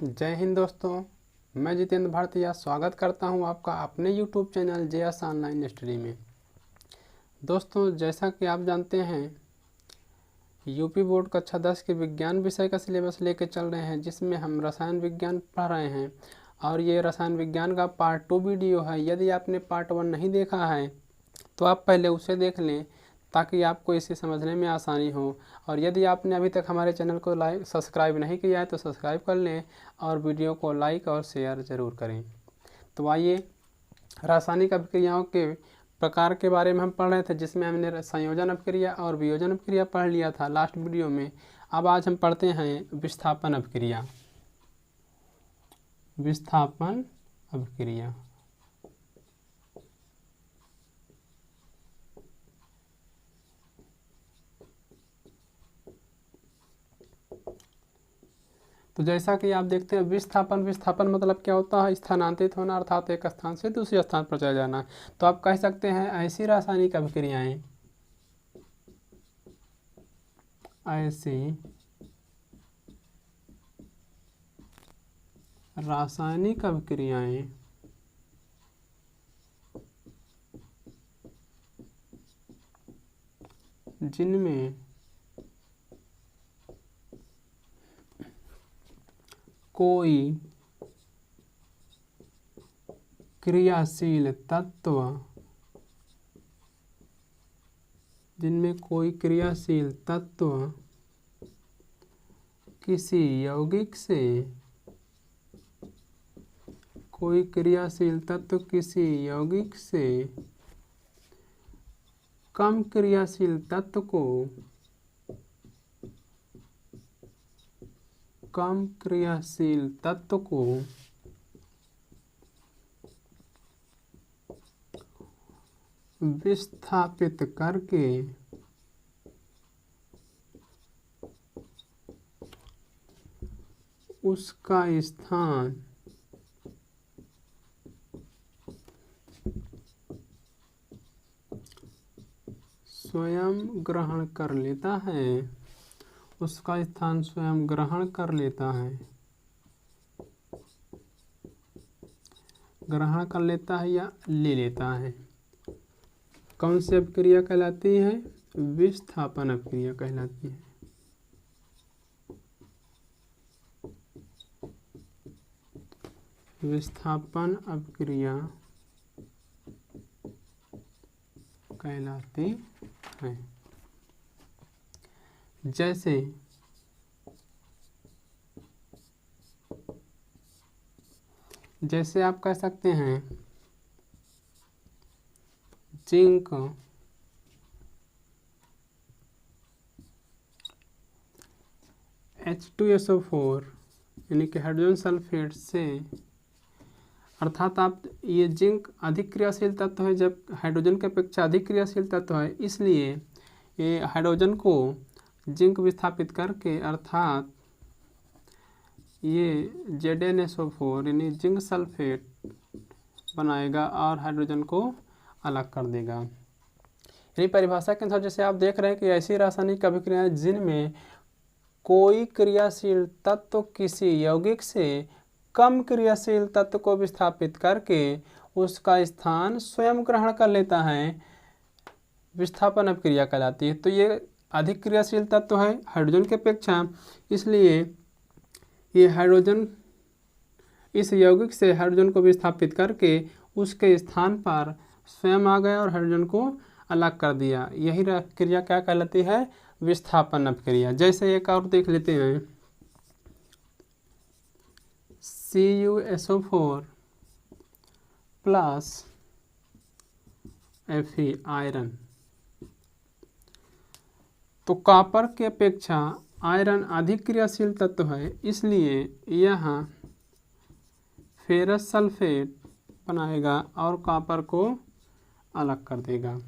जय हिंद दोस्तों, मैं जितेंद्र भारतीय स्वागत करता हूं आपका अपने YouTube channel JS online study में। दोस्तों, जैसा कि आप जानते हैं, यूपी बोर्ड कक्षा 10 के विज्ञान विषय का सिलेबस लेकर चल रहे हैं, जिसमें हम रसायन विज्ञान पढ़ रहे हैं और ये रसायन विज्ञान का पार्ट 2 वीडियो है। यदि आपने पार्ट 1 नहीं देखा है तो आप पहले उसे देख लें ताकि आपको इसे समझने में आसानी हो। और यदि आपने अभी तक हमारे चैनल को सब्सक्राइब नहीं किया है तो सब्सक्राइब कर लें और वीडियो को लाइक और शेयर ज़रूर करें। तो आइए, रासायनिक अभिक्रियाओं के प्रकार के बारे में हम पढ़ रहे थे, जिसमें हमने संयोजन अभिक्रिया और वियोजन अभिक्रिया पढ़ लिया था लास्ट वीडियो में। अब आज हम पढ़ते हैं विस्थापन अभिक्रिया। विस्थापन अभिक्रिया तो जैसा कि आप देखते हैं, विस्थापन मतलब क्या होता है? स्थानांतरित होना, अर्थात एक स्थान से दूसरे स्थान पर चला जाना। तो आप कह सकते हैं ऐसी रासायनिक अभिक्रियाएं जिनमें कोई क्रियाशील तत्व किसी यौगिक से कम क्रियाशील तत्व को विस्थापित करके उसका स्थान स्वयं ग्रहण कर लेता है या ले लेता है। कौन सी अभिक्रिया कहलाती है? विस्थापन अभिक्रिया कहलाती है। विस्थापन अभिक्रिया कहलाती है। जैसे आप कह सकते हैं जिंक H2SO4 यानी कि हाइड्रोजन सल्फेट से, अर्थात आप ये जिंक अधिक क्रियाशील तत्व है, जब हाइड्रोजन की अपेक्षा अधिक क्रियाशील तत्व है, इसलिए ये हाइड्रोजन को जिंक विस्थापित करके, अर्थात ये ZnSO4 यानी जिंक सल्फेट बनाएगा और हाइड्रोजन को अलग कर देगा। यानी परिभाषा के अनुसार जैसे आप देख रहे हैं कि ऐसी रासायनिक अभिक्रियाएं जिनमें कोई क्रियाशील तत्व किसी यौगिक से कम क्रियाशील तत्व को विस्थापित करके उसका स्थान स्वयं ग्रहण कर लेता है, विस्थापन अभिक्रिया कहलाती है। तो ये अधिक क्रियाशील तत्व है हाइड्रोजन की अपेक्षा, इसलिए ये हाइड्रोजन इस यौगिक से हाइड्रोजन को विस्थापित करके उसके स्थान पर स्वयं आ गया और हाइड्रोजन को अलग कर दिया। यही क्रिया क्या कहलाती है? विस्थापन अभिक्रिया। जैसे एक और देख लेते हैं, CuSO4 प्लस Fe आयरन। तो कॉपर की अपेक्षा आयरन अधिक क्रियाशील तत्व है, इसलिए यहाँ फेरस सल्फेट बनाएगा और कॉपर को अलग कर देगा।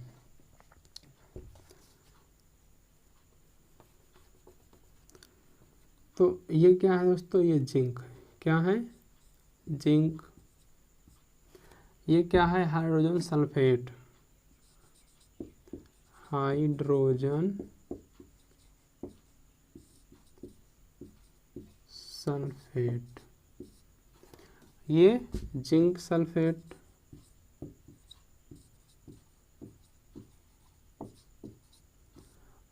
तो ये क्या है दोस्तों? ये जिंक है। क्या है? जिंक। ये क्या है? Hydrogen sulphate. सल्फेट। ये जिंक सल्फेट,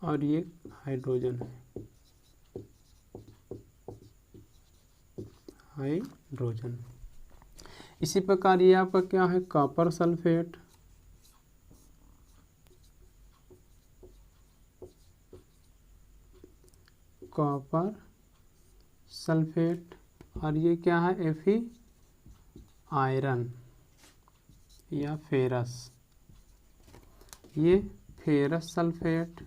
और ये हाइड्रोजन है, हाइड्रोजन। इसी प्रकार ये आपका क्या है, कॉपर सल्फेट, कॉपर सल्फेट, और ये क्या है, Fe आयरन या फेरस, ये फेरस सल्फेट,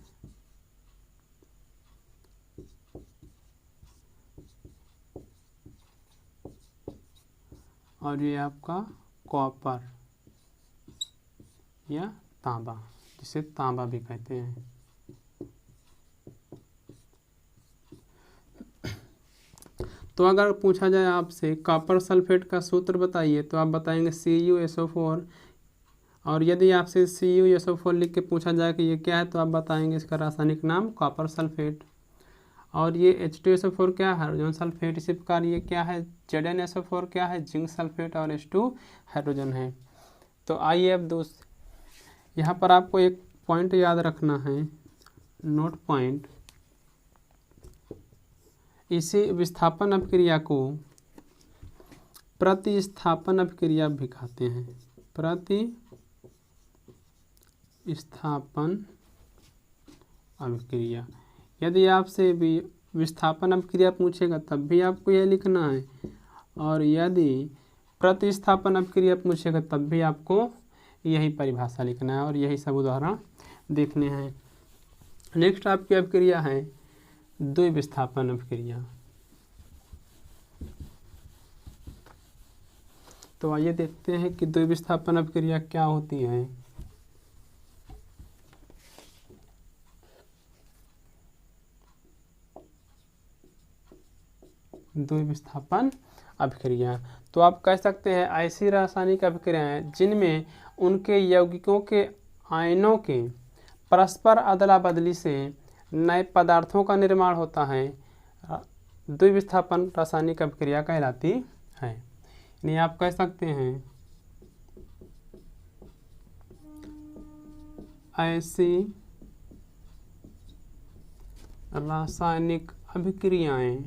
और ये आपका कॉपर या तांबा, जिसे तांबा भी कहते हैं। तो अगर पूछा जाए आपसे कॉपर सल्फेट का सूत्र बताइए, तो आप बताएंगे CuSO4, और यदि आपसे CuSO4 लिख के पूछा जाए कि ये क्या है, तो आप बताएंगे इसका रासायनिक नाम कॉपर सल्फेट। और ये H2SO4 क्या है, हाइड्रोजन सल्फेट। इसी प्रकार ये क्या है, ZnSO4 क्या है, जिंक सल्फेट, और H2 हाइड्रोजन है। तो आइए अब यहाँ पर आपको एक पॉइंट याद रखना है, नोट पॉइंट। इसी विस्थापन अभिक्रिया को प्रतिस्थापन अभिक्रिया भी कहते हैं, प्रतिस्थापन अभिक्रिया। यदि आपसे भी विस्थापन अभिक्रिया पूछेगा तब भी आपको यह लिखना है, और यदि प्रतिस्थापन अभिक्रिया पूछेगा तब भी आपको यही परिभाषा लिखना है और यही सब उदाहरण देखने हैं। नेक्स्ट आपकी अभिक्रिया है द्विविस्थापन अभिक्रिया। तो आइए देखते हैं कि द्विविस्थापन अभिक्रिया क्या होती है। द्विविस्थापन अभिक्रिया, तो आप कह सकते हैं ऐसी रासायनिक अभिक्रियाएं जिनमें उनके यौगिकों के आयनों के परस्पर अदला बदली से नए पदार्थों का निर्माण होता है, द्विविस्थापन रासायनिक अभिक्रिया कहलाती है। यानी आप कह सकते हैं ऐसी रासायनिक अभिक्रियाएं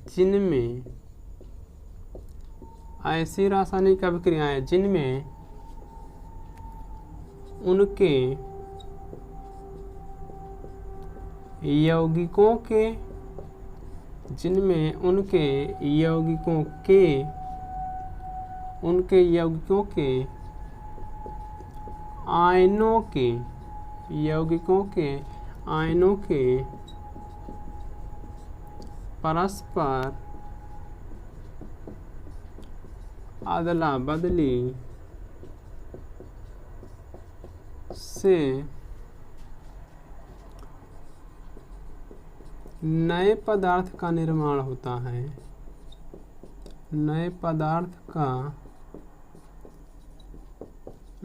जिनमें ऐसी रासायनिक अभिक्रियाएं जिनमें उनके यौगिकों के आयनों के परस्पर अदला बदली से नए पदार्थ का निर्माण होता है, नए पदार्थ का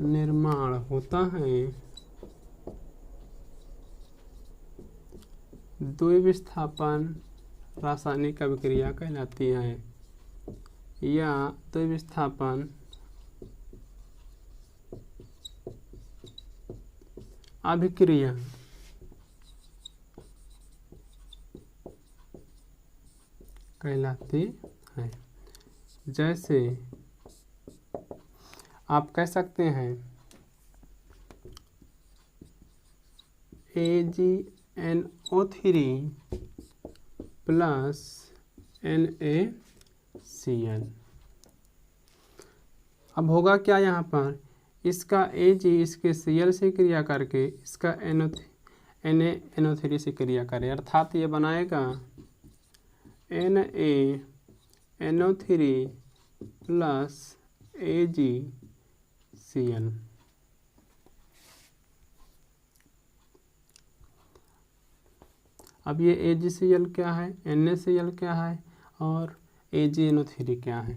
निर्माण होता है, द्विविस्थापन रासायनिक अभिक्रिया कहलाती है, या द्विविस्थापन अभिक्रिया कहलाती है। जैसे आप कह सकते हैं AgNO3 प्लस NaCl। अब होगा क्या यहाँ पर, इसका Ag इसके Cl से क्रिया करके इसका NaNO3 से क्रिया करे, अर्थात ये बनाएगा NaNO3 प्लस AgCl। अब ये AgCl क्या है, NaCl क्या है, और AgNO3 क्या है।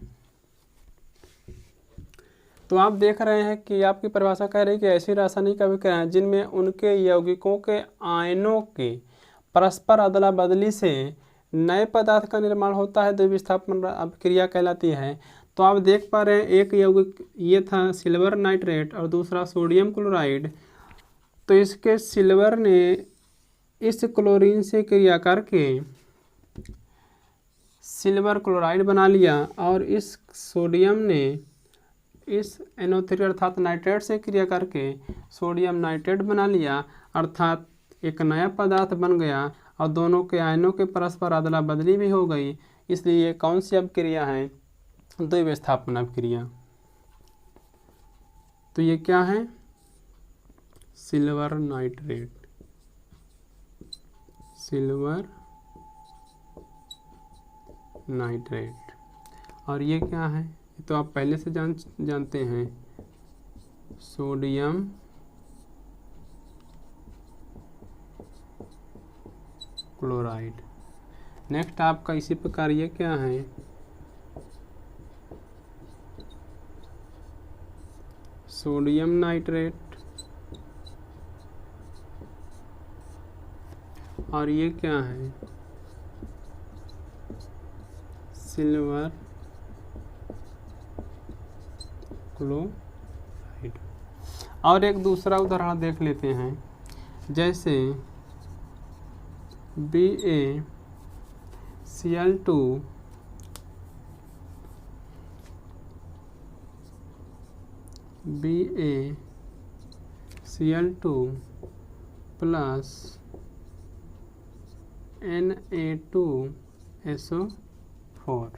तो आप देख रहे हैं कि आपकी परिभाषा कह रही है कि ऐसी रासायनिक अभिक्रियाएं जिनमें उनके यौगिकों के आयनों के परस्पर अदला बदली से नए पदार्थ का निर्माण होता है, द्विविस्थापन अभिक्रिया कहलाती है। तो आप देख पा रहे हैं एक यौगिक ये था सिल्वर नाइट्रेट और दूसरा सोडियम क्लोराइड। तो इसके सिल्वर ने इस क्लोरीन से क्रिया करके सिल्वर क्लोराइड बना लिया और इस सोडियम ने इस NO3 अर्थात नाइट्रेट से क्रिया करके सोडियम नाइट्रेट बना लिया, अर्थात एक नया पदार्थ बन गया और दोनों के आयनों के परस्पर अदला बदली भी हो गई। इसलिए ये कौन सी अभिक्रिया है? द्विविस्थापन अभिक्रिया। तो ये क्या है? Silver nitrate, silver nitrate. और ये क्या है? ये तो आप पहले से जानते हैं, सोडियम क्लोराइड। नेक्स्ट आपका इसी प्रकार ये क्या है? Sodium nitrate. और ये क्या है? Silver chloride. और एक दूसरा उदाहरण देख लेते हैं, जैसे BaCl2 प्लस Na2SO4।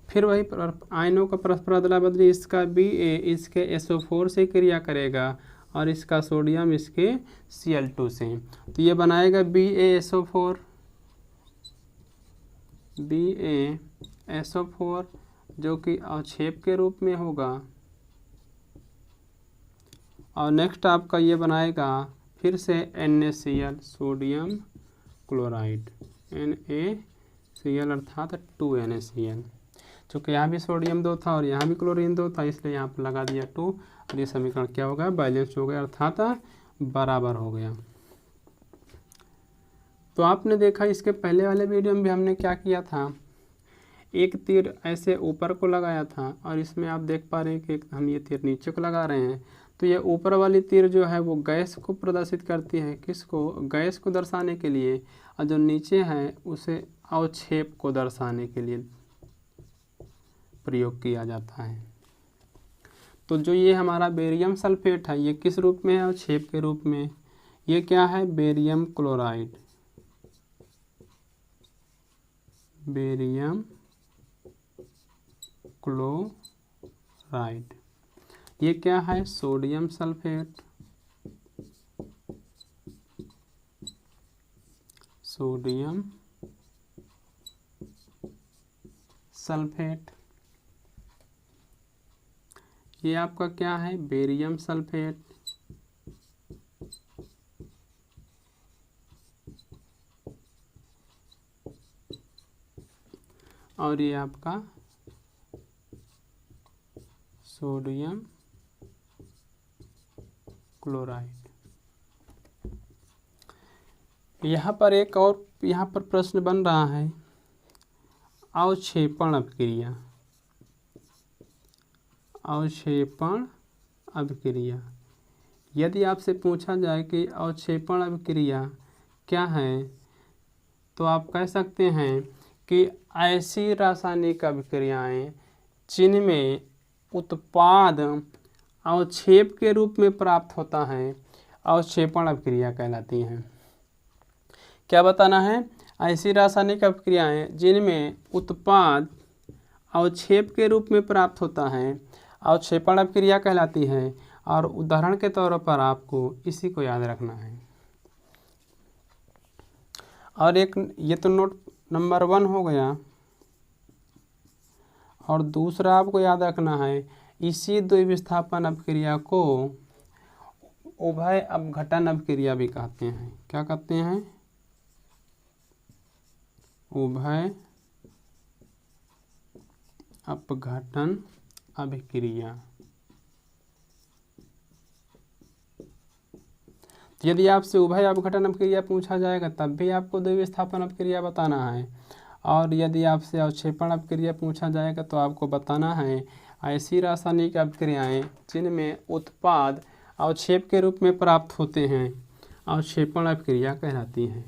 फिर वही आयनों का परस्पर अदला बदली, इसका Ba इसके SO4 से क्रिया करेगा और इसका सोडियम इसके Cl2 से। तो ये बनाएगा BaSO4 जो कि अवक्षेप के रूप में होगा। और नेक्स्ट आपका ये बनाएगा फिर से NaCl सोडियम क्लोराइड, NaCl अर्थात 2NaCl। चूँकि यहाँ भी सोडियम 2 था और यहाँ भी क्लोरीन 2 था, इसलिए यहाँ पर लगा दिया 2 और ये समीकरण क्या हो गया? बैलेंस हो गया, अर्थात बराबर हो गया। तो आपने देखा इसके पहले वाले वीडियो में भी हमने क्या किया था, एक तीर ऐसे ऊपर को लगाया था और इसमें आप देख पा रहे हैं कि हम ये तीर नीचे को लगा रहे हैं। तो ये ऊपर वाली तीर जो है वो गैस को प्रदर्शित करती है, किसको? गैस को दर्शाने के लिए, और जो नीचे है उसे अवक्षेप को दर्शाने के लिए प्रयोग किया जाता है। तो जो ये हमारा बेरियम सल्फेट है ये किस रूप में है? अवक्षेप के रूप में। ये क्या है? Barium chloride, barium chloride. ये क्या है? Sodium sulphate, sodium sulphate. ये आपका क्या है? Barium sulphate. और ये आपका सोडियम क्लोराइड। यहाँ पर एक और यहाँ पर प्रश्न बन रहा है, अवक्षेपण अभिक्रिया, अवक्षेपण अभिक्रिया। यदि आपसे पूछा जाए कि अवक्षेपण अभिक्रिया क्या है, तो आप कह सकते हैं कि ऐसी रासायनिक अभिक्रियाएं जिनमें उत्पाद अवक्षेप के रूप में प्राप्त होता है अवक्षेपण अभिक्रिया कहलाती हैं। क्या बताना है? ऐसी रासायनिक अभिक्रियाएं जिनमें उत्पाद अवक्षेप के रूप में प्राप्त होता है अवक्षेपण अभिक्रिया कहलाती है। और उदाहरण के तौर पर आपको इसी को याद रखना है। और एक ये तो नोट नंबर 1 हो गया, और दूसरा आपको याद रखना है, इसी द्विविस्थापन अभिक्रिया को उभय अपघटन अभिक्रिया भी कहते हैं। क्या कहते हैं? उभय अपघटन अभिक्रिया। यदि आपसे उभय अपघटन अपक्रिया पूछा जाएगा तब भी आपको द्विविस्थापन अपक्रिया बताना है। और यदि आपसे अवक्षेपण अपक्रिया पूछा जाएगा तो आपको बताना है ऐसी रासायनिक अपक्रियाएं जिनमें उत्पाद अवक्षेप के रूप में प्राप्त होते हैं अवक्षेपण अपक्रिया कहलाती हैं।